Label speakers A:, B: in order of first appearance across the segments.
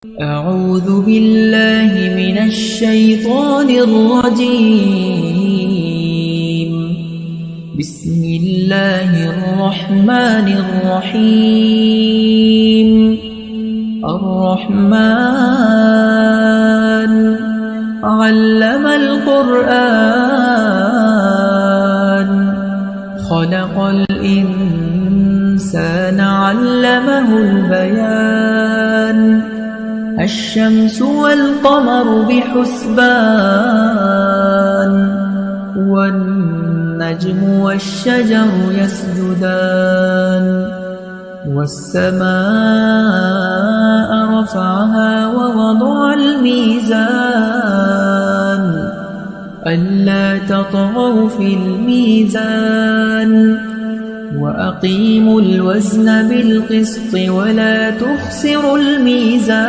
A: أعوذ بالله من الشيطان الرجيم. بسم الله الرحمن الرحيم. الرحمن علم القرآن خلق الإنسان علمه البيان الشمس والقمر بحسبان والنجم والشجر يسجدان والسماء رفعها ووضع الميزان ألا تطغوا في الميزان وأقيموا الوزن بالقسط ولا تخسروا الميزان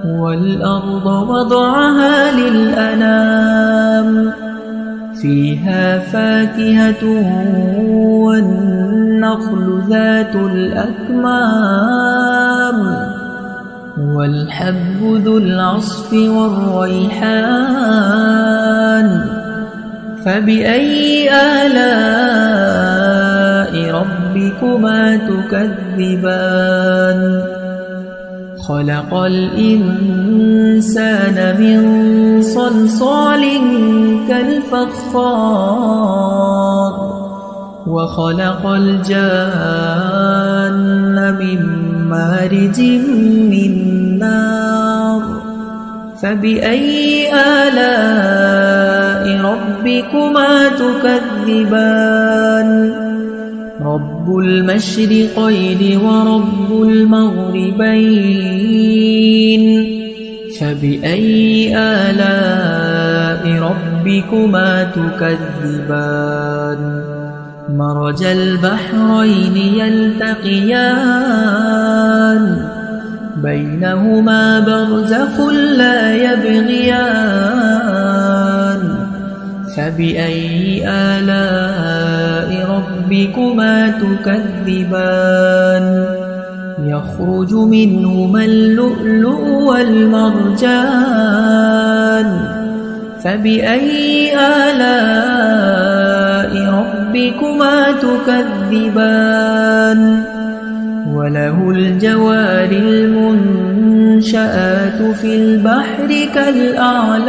A: والأرض وضعها للأنام فيها فاكهة والنخل ذات الأكمام والحب ذو العصف والريحان فبأي آلاء ربكما تكذبان خلق الإنسان من صلصال كالفخار وخلق الجان من مارج من نار فبأي آلاء ربكما تكذبان رب المشرقين ورب المغربين فبأي آلاء ربكما تكذبان مرج البحرين يلتقيان بينهما برزخ لا يبغيان فبأي آلاء ربكما تكذبان يخرج منهما اللؤلؤ والمرجان فبأي آلاء ربكما تكذبان وله الجوار المنشآت في البحر كالأعلام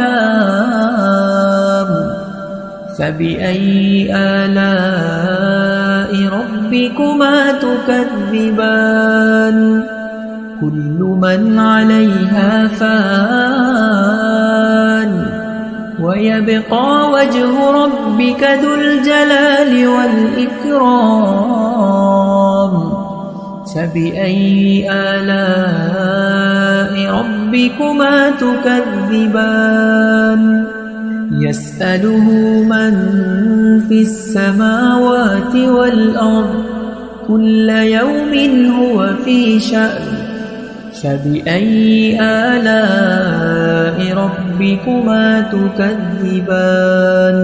A: فبأي آلاء ربكما تكذبان كل من عليها فان ويبقى وجه ربك ذو الجلال والإكرام فبأي آلاء ربكما تكذبان يسأله من في السماوات والأرض كل يوم هو في شأن فبأي آلاء ربكما تكذبان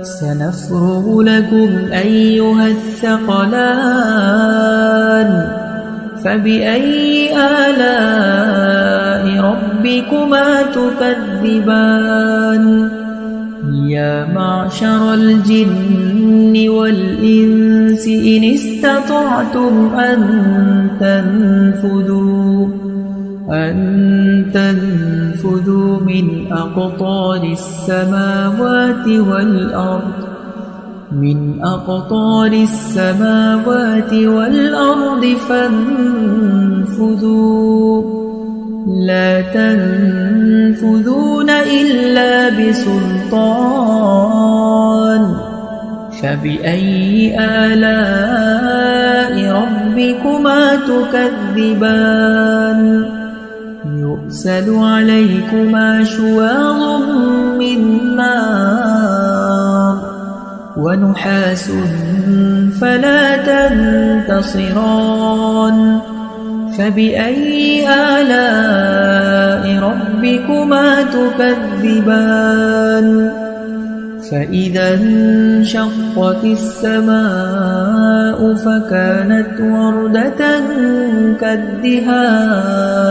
A: سنفرغ لكم أيها الثقلان فبأي آلاء ربكما تكذبان يا معشر الجن والإنس إن استطعتم أن تنفذوا من أقطار السماوات والأرض فانفذوا لا تنفذون إلا بسلطان فبأي آلاء ربكما تكذبان يرسل عليكما شواظ من نار ونحاس فلا تنتصران فبأي آلاء ربكما تكذبان فإذا انشقت السماء فكانت وردة كالدهان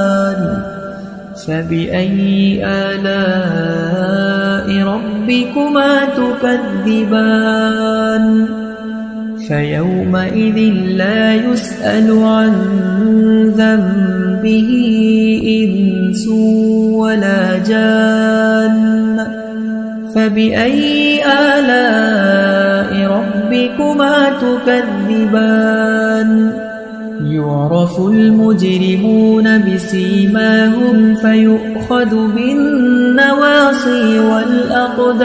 A: فبأي آلاء ربكما تكذبان فيومئذ لا يسأل عن ذنبه إنس ولا جان فبأي آلاء ربكما تكذبان يعرف المجرمون بسيماهم فيؤخذ بالنواصي والأقدام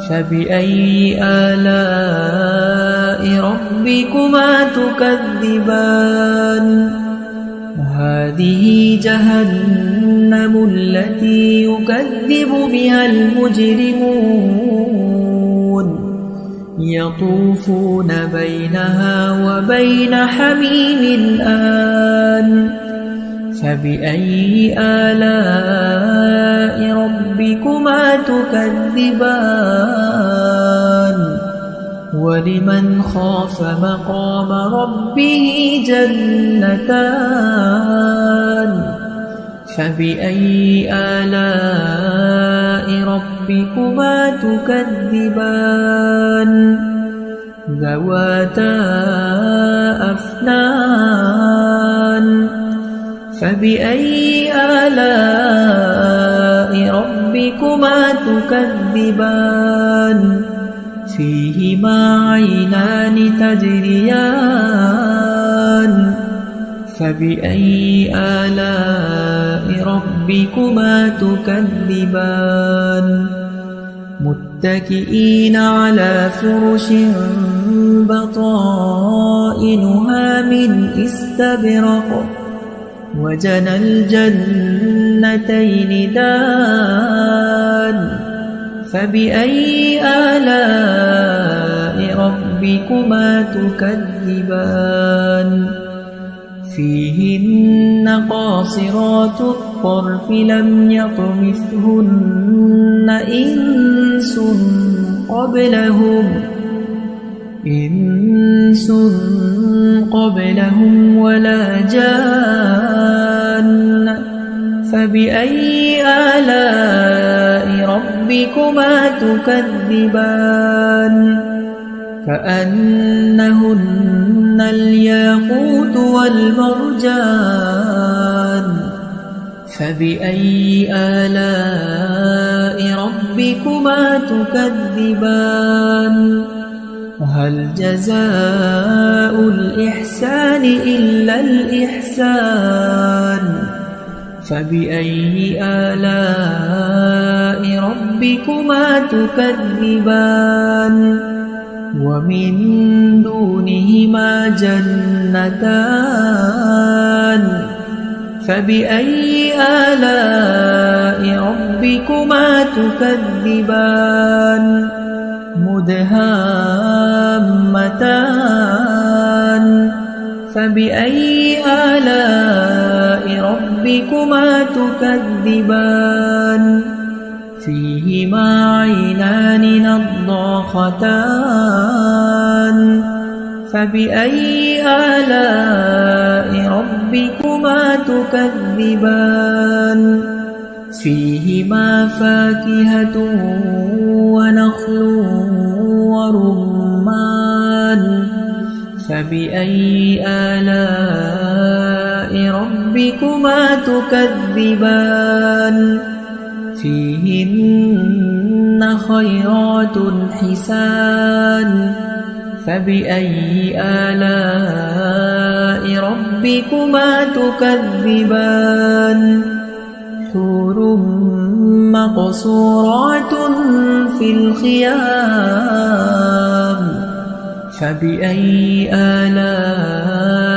A: فبأي آلاء ربكما تكذبان هذه جهنم التي يكذب بها المجرمون يطوفون بينها وبين حميم آن فبأي آلاء ربكما تكذبان ولمن خاف مقام ربه جنتان فبأي آلاء ربكما تكذبان ذواتا أفنان فبأي آلاء ربكما تكذبان فيهما عينان تجريان فبأي آلاء ربكما تكذبان متكئين على فرش بطائنها من استبرق وجنى الجنتين دان فبأي آلاء ربكما تكذبان فيهن قاصرات الطرف لم يطمثهن إنس قبلهم ولا جان فبأي آلاء ربكما تكذبان كأنهن الياقوت والمرجان فبأي آلاء ربكما تكذبان هل جزاء الإحسان إلا الإحسان فبأي آلاء ربكما تكذبان ومن دونهما جنتان فبأي آلاء ربكما تكذبان مدهامتان فبأي آلاء ربكما تكذبان فيهما عينان نضاختان فبأي آلاء ربكما تكذبان فيهما فاكهة ونخل ورمان فبأي آلاء ربكما تكذبان فيهن خيرات حسان فبأي آلاء ربكما تكذبان حور مقصورات في الخيام فبأي آلاء